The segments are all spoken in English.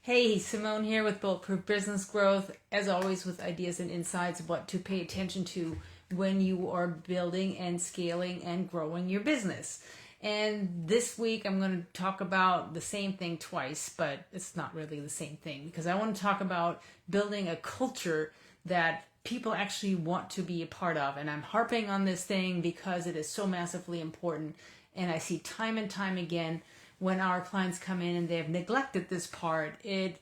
Hey, Simone here with Bulletproof Business Growth, as always with ideas and insights of what to pay attention to when you are building and scaling and growing your business. And this week I'm going to talk about the same thing twice, but it's not really the same thing because I want to talk about building a culture that people actually want to be a part of. And I'm harping on this thing because it is so massively important. And I see time and time again when our clients come in and they have neglected this part, it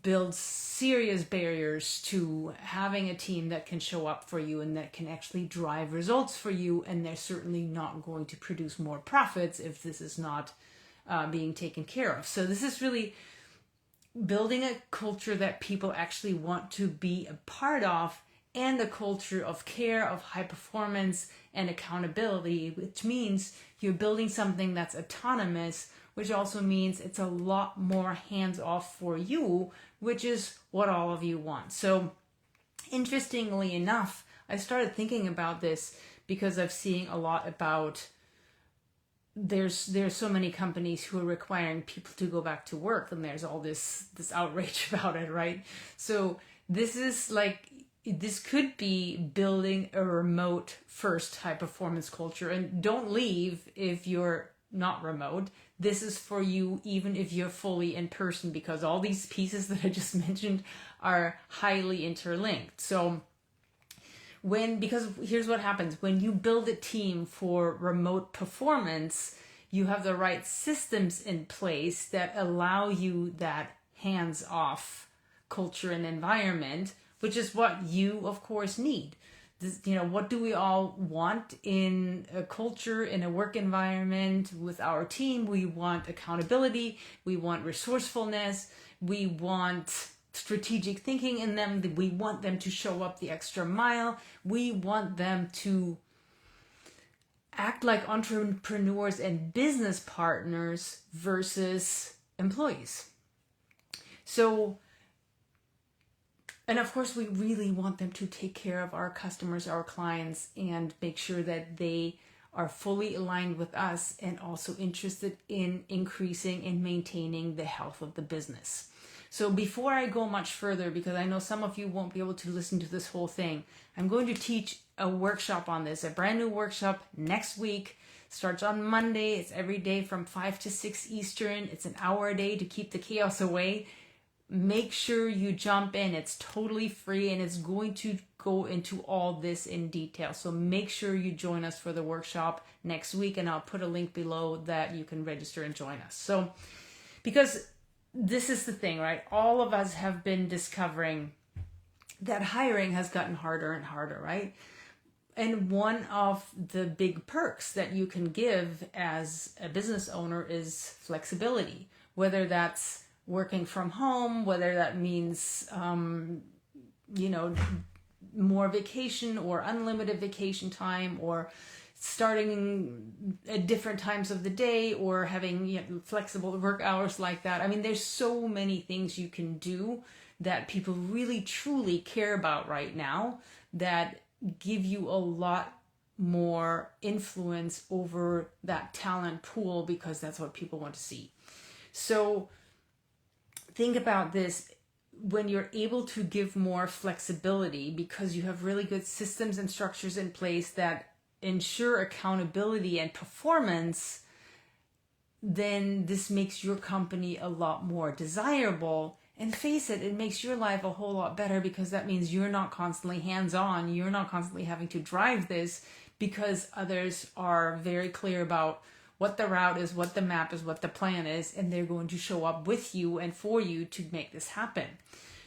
builds serious barriers to having a team that can show up for you and that can actually drive results for you. And they're certainly not going to produce more profits if this is not being taken care of. So this is really building a culture that people actually want to be a part of, and a culture of care, of high performance and accountability, which means you're building something that's autonomous, which also means it's a lot more hands-off for you, which is what all of you want. So interestingly enough, I started thinking about this because I've seen a lot about there's so many companies who are requiring people to go back to work, and there's all this outrage about it, right? So this could be building a remote first high performance culture. And don't leave if you're not remote. This is for you even if you're fully in person, because all these pieces that I just mentioned are highly interlinked. So because here's what happens when you build a team for remote performance, you have the right systems in place that allow you that hands-off culture and environment, which is what you, of course, need. What do we all want in a culture, in a work environment with our team? We want accountability. We want resourcefulness. We want strategic thinking in them. We want them to show up the extra mile. We want them to act like entrepreneurs and business partners versus employees. And of course, we really want them to take care of our customers, our clients, and make sure that they are fully aligned with us and also interested in increasing and maintaining the health of the business. So before I go much further, because I know some of you won't be able to listen to this whole thing, I'm going to teach a workshop on this, a brand new workshop next week. Starts on Monday. It's every day from 5 to 6 Eastern. It's an hour a day to keep the chaos away. Make sure you jump in. It's totally free and it's going to go into all this in detail. So make sure you join us for the workshop next week, and I'll put a link below that you can register and join us. So, because this is the thing, right? All of us have been discovering that hiring has gotten harder and harder, right? And one of the big perks that you can give as a business owner is flexibility, whether that's working from home, whether that means, more vacation or unlimited vacation time, or starting at different times of the day, or having flexible work hours like that. I mean, there's so many things you can do that people really truly care about right now that give you a lot more influence over that talent pool, because that's what people want to see. So think about this. When you're able to give more flexibility because you have really good systems and structures in place that ensure accountability and performance, then this makes your company a lot more desirable. And face it, it makes your life a whole lot better, because that means you're not constantly hands-on. You're not constantly having to drive this, because others are very clear about what the route is, what the map is, what the plan is, and they're going to show up with you and for you to make this happen.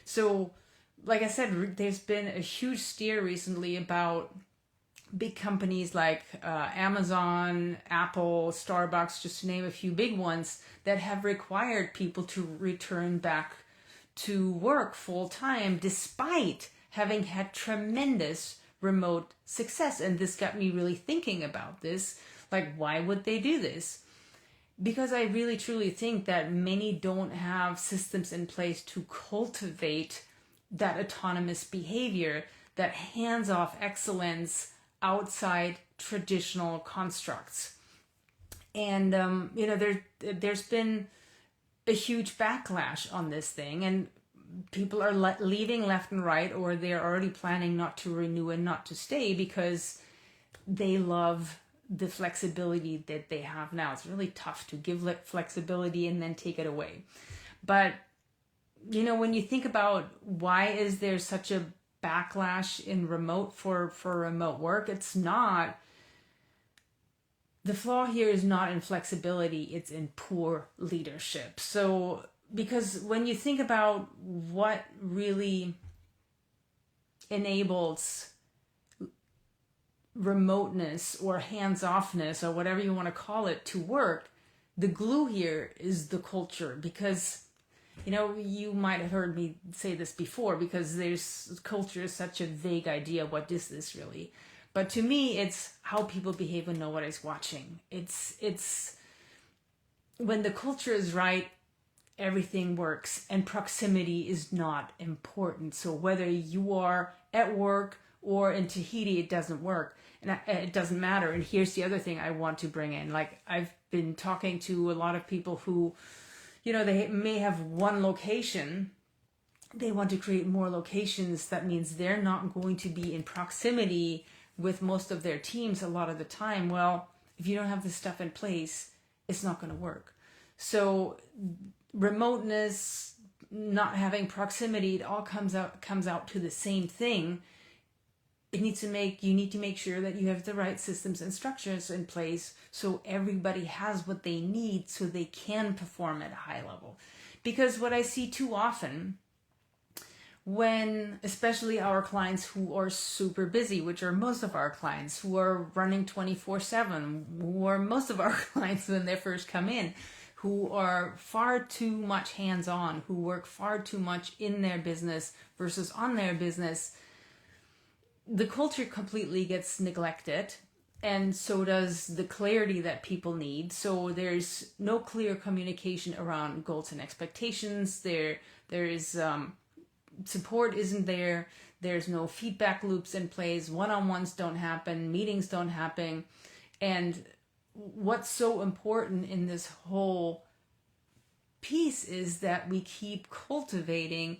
So, like I said, there's been a huge steer recently about big companies like Amazon, Apple, Starbucks, just to name a few big ones, that have required people to return back to work full time despite having had tremendous remote success. And this got me really thinking about this. Like, why would they do this? Because I really truly think that many don't have systems in place to cultivate that autonomous behavior, that hands-off excellence outside traditional constructs. And there's been a huge backlash on this thing, and people are leaving left and right, or they're already planning not to renew and not to stay because they love the flexibility that they have now. It's really tough to give flexibility and then take it away. But, when you think about why is there such a backlash in remote for remote work, it's not, the flaw here is not in flexibility, it's in poor leadership. So, because when you think about what really enables remoteness or hands-offness or whatever you want to call it to work, the glue here is the culture. Because you might have heard me say this before, because culture is such a vague idea. What is this really? But to me, it's how people behave when nobody's watching. It's when the culture is right, everything works, and proximity is not important. So whether you are at work or in Tahiti, it doesn't work, and it doesn't matter. And here's the other thing I want to bring in. Like, I've been talking to a lot of people who, they may have one location. They want to create more locations. That means they're not going to be in proximity with most of their teams a lot of the time. Well, if you don't have this stuff in place, it's not going to work. So remoteness, not having proximity, it all comes out to the same thing. You need to make sure that you have the right systems and structures in place so everybody has what they need so they can perform at a high level. Because what I see too often, when especially our clients who are super busy, which are most of our clients who are running 24/7, who are most of our clients when they first come in, who are far too much hands-on, who work far too much in their business versus on their business, the culture completely gets neglected, and so does the clarity that people need. So there's no clear communication around goals and expectations. There is support isn't there. There's no feedback loops in place. One-on-ones don't happen. Meetings don't happen. And what's so important in this whole piece is that we keep cultivating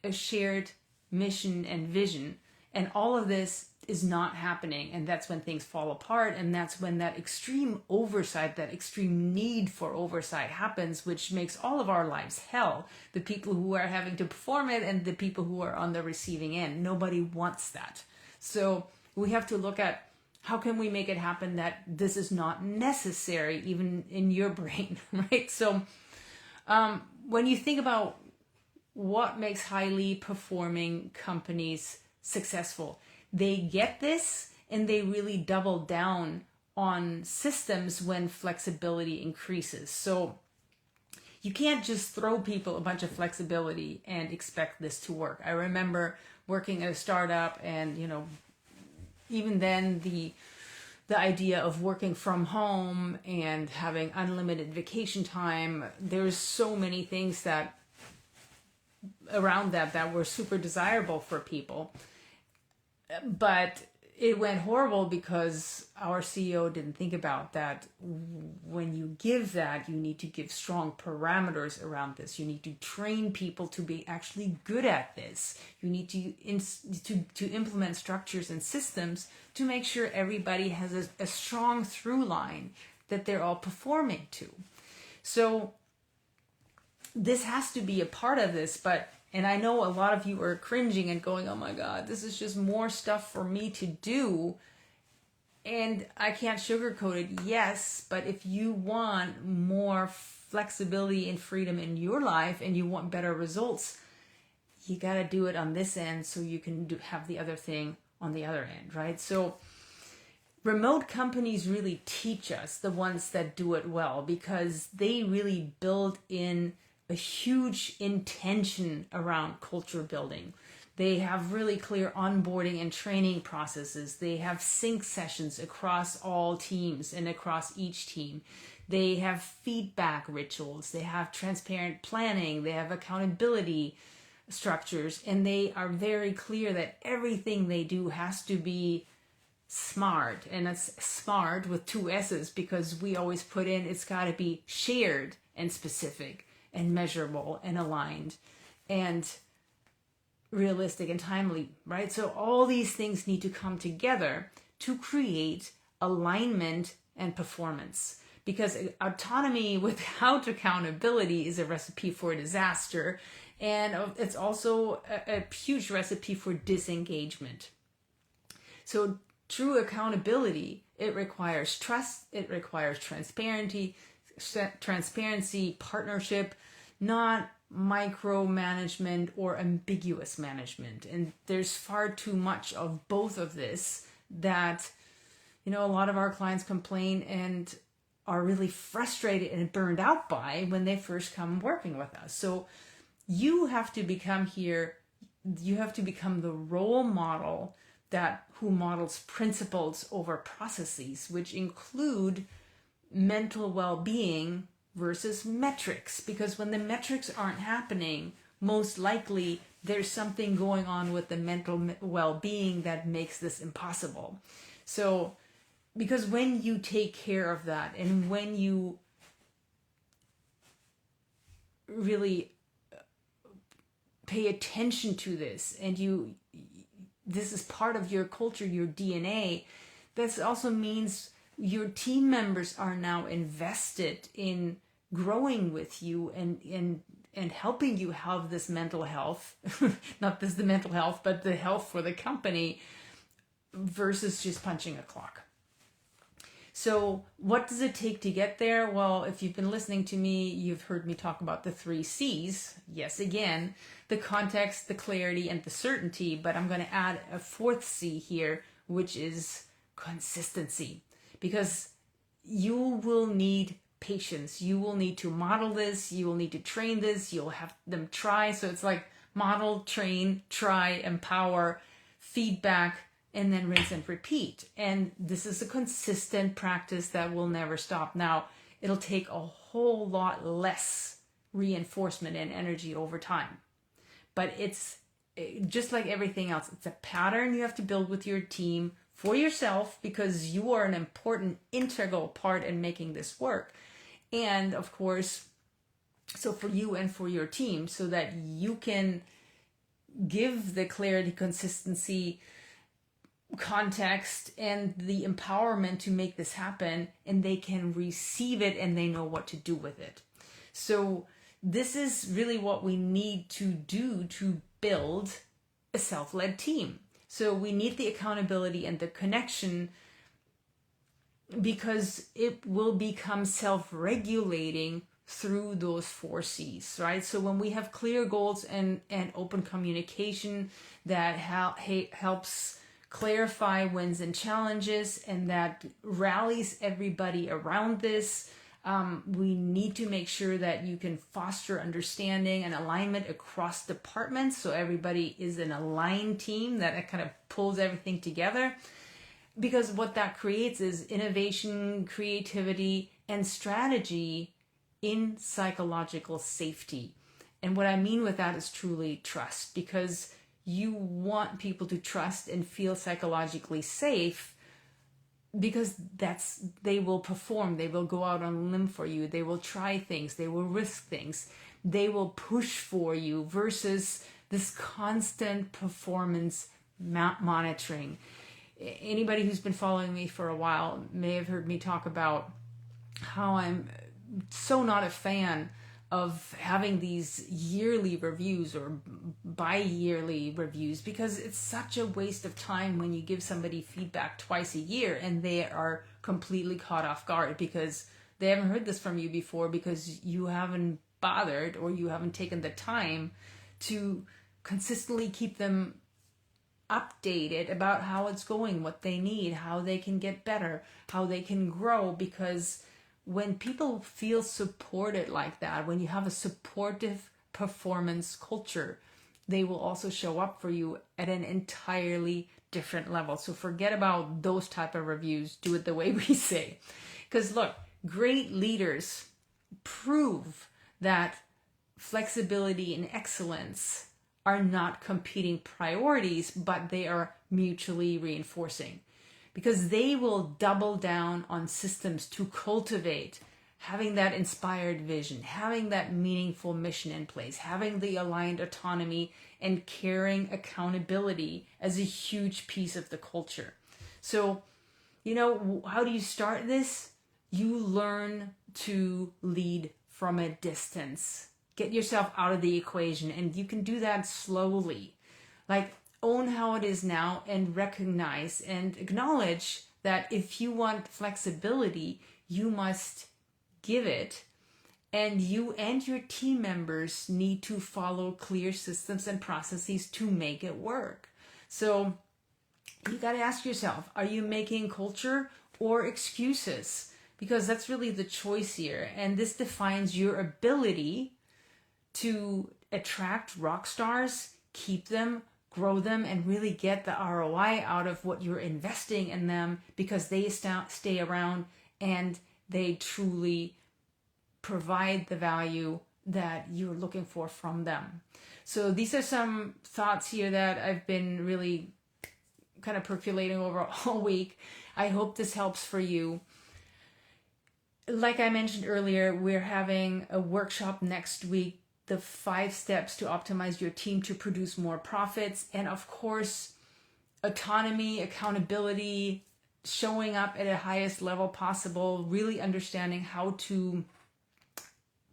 a shared mission and vision. And all of this is not happening. And that's when things fall apart. And that's when that extreme oversight, that extreme need for oversight happens, which makes all of our lives hell. The people who are having to perform it and the people who are on the receiving end. Nobody wants that. So we have to look at how can we make it happen that this is not necessary, even in your brain, right? So when you think about what makes highly performing companies successful, they get this and they really double down on systems when flexibility increases. So you can't just throw people a bunch of flexibility and expect this to work. I remember working at a startup, and even then the idea of working from home and having unlimited vacation time, there's so many things that around that were super desirable for people. But it went horrible because our CEO didn't think about that. When you give that, you need to give strong parameters around this. You need to train people to be actually good at this. You need to implement structures and systems to make sure everybody has a strong through line that they're all performing to. So this has to be a part of this, and I know a lot of you are cringing and going, oh my God, this is just more stuff for me to do. And I can't sugarcoat it, yes, but if you want more flexibility and freedom in your life and you want better results, you got to do it on this end so you can have the other thing on the other end, right? So remote companies really teach us, the ones that do it well, because they really build in a huge intention around culture building. They have really clear onboarding and training processes. They have sync sessions across all teams and across each team. They have feedback rituals. They have transparent planning. They have accountability structures. And they are very clear that everything they do has to be smart. And it's smart with two S's, because we always put in it's got to be shared and specific. and measurable and aligned and realistic and timely, right? So all these things need to come together to create alignment and performance. Because autonomy without accountability is a recipe for disaster. And it's also a huge recipe for disengagement. So true accountability, it requires trust, it requires transparency, partnership, not micromanagement or ambiguous management. And there's far too much of both of this that, a lot of our clients complain and are really frustrated and burned out by when they first come working with us. So you have to become the role model who models principles over processes, which include mental well-being versus metrics. Because when the metrics aren't happening, most likely there's something going on with the mental well-being that makes this impossible. So, because when you take care of that and when you really pay attention to this and this is part of your culture, your DNA, this also means your team members are now invested in growing with you and helping you have this mental health, not this the mental health, but the health for the company versus just punching a clock. So what does it take to get there? Well, if you've been listening to me, you've heard me talk about the 3 C's. Yes, again, the context, the clarity, and the certainty. But I'm going to add a 4th C here, which is consistency. Because you will need patience. You will need to model this. You will need to train this. You'll have them try. So it's like model, train, try, empower, feedback, and then rinse and repeat. And this is a consistent practice that will never stop. Now, it'll take a whole lot less reinforcement and energy over time. But it's just like everything else. It's a pattern you have to build with your team for yourself, because you are an important, integral part in making this work. And of course, so for you and for your team, so that you can give the clarity, consistency, context, and the empowerment to make this happen, and they can receive it and they know what to do with it. So this is really what we need to do to build a self-led team. So we need the accountability and the connection, because it will become self-regulating through those 4 C's, right? So when we have clear goals and open communication that helps clarify wins and challenges, and that rallies everybody around this. We need to make sure that you can foster understanding and alignment across departments, so everybody is an aligned team that kind of pulls everything together. Because what that creates is innovation, creativity, and strategy in psychological safety. And what I mean with that is truly trust, because you want people to trust and feel psychologically safe, because they will perform, they will go out on a limb for you, they will try things, they will risk things, they will push for you, versus this constant performance monitoring. Anybody who's been following me for a while may have heard me talk about how I'm so not a fan of having these yearly reviews or bi-yearly reviews, because it's such a waste of time when you give somebody feedback twice a year and they are completely caught off guard because they haven't heard this from you before, because you haven't bothered or you haven't taken the time to consistently keep them updated about how it's going, what they need, how they can get better, how they can grow. Because when people feel supported like that, when you have a supportive performance culture, they will also show up for you at an entirely different level. So forget about those type of reviews. Do it the way we say. Because look, great leaders prove that flexibility and excellence are not competing priorities, but they are mutually reinforcing. Because they will double down on systems to cultivate having that inspired vision, having that meaningful mission in place, having the aligned autonomy, and carrying accountability as a huge piece of the culture. So, how do you start this? You learn to lead from a distance. Get yourself out of the equation, and you can do that slowly. Like, own how it is now and recognize and acknowledge that if you want flexibility, you must give it, and you and your team members need to follow clear systems and processes to make it work. So you got to ask yourself, are you making culture or excuses? Because that's really the choice here, and this defines your ability to attract rock stars, keep them, grow them, and really get the ROI out of what you're investing in them, because they stay around and they truly provide the value that you're looking for from them. So these are some thoughts here that I've been really kind of percolating over all week. I hope this helps for you. Like I mentioned earlier, we're having a workshop next week, the 5 steps to optimize your team to produce more profits. And of course, autonomy, accountability, showing up at the highest level possible, really understanding how to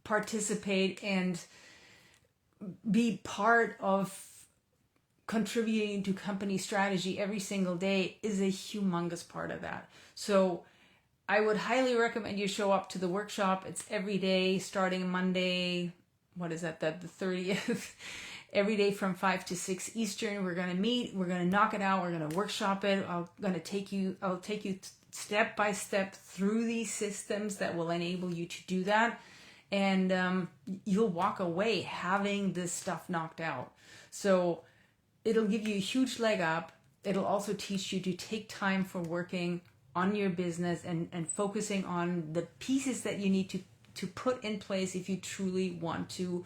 participate and be part of contributing to company strategy every single day is a humongous part of that. So I would highly recommend you show up to the workshop. It's every day starting Monday, the 30th. Every day from 5 to 6 Eastern, we're going to meet, we're going to knock it out, we're going to workshop it. I'll take you step by step through these systems that will enable you to do that. And you'll walk away having this stuff knocked out. So it'll give you a huge leg up. It'll also teach you to take time for working on your business and focusing on the pieces that you need to put in place if you truly want to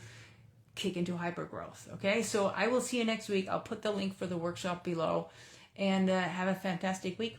kick into hyper growth. Okay, so I will see you next week. I'll put the link for the workshop below, and have a fantastic week.